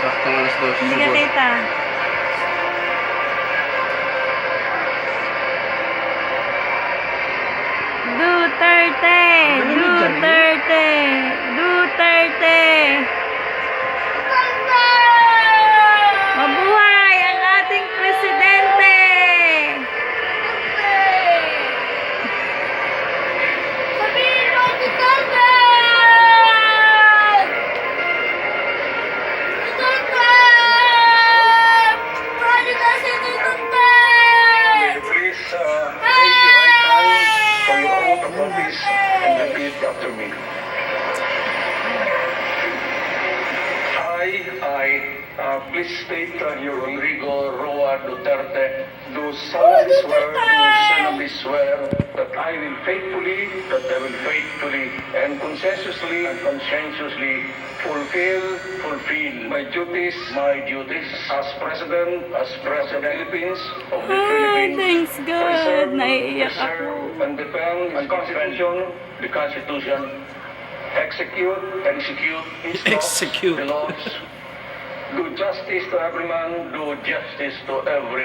Saktong alas 12 Hindi ka siguro. kita. Duterte! Duterte! Duterte! Mabuhay ang ating presidente! Sabihin mo, Duterte! Duterte! Pwede kasi Duterte! Please raise your right hand for your oath of office and repeat after me. Please state your Rodrigo Roa Duterte, do solemnly swear that I will faithfully, and conscientiously fulfill my duties as President of the Philippines, Thanks God. Naiiyak preserve ako. and defend the Constitution, execute Execute. the laws, do justice to every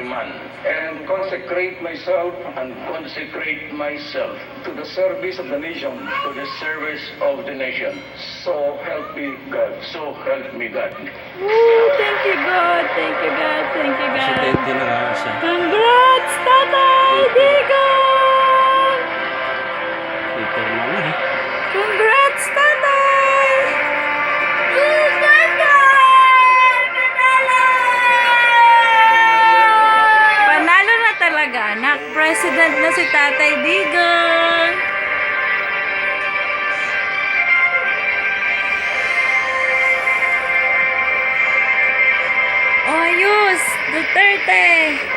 man, and consecrate myself to the service of the nation, So help me God. Woo, thank you God. Thank you God. Thank you God. Presidente na nga siya. Congrats, Tatay Digong! Peter na na. Congrats, Tatay! Duterte! Panalo na talaga, anak. President na si Tatay Digong. Oh, ayos! Duterte!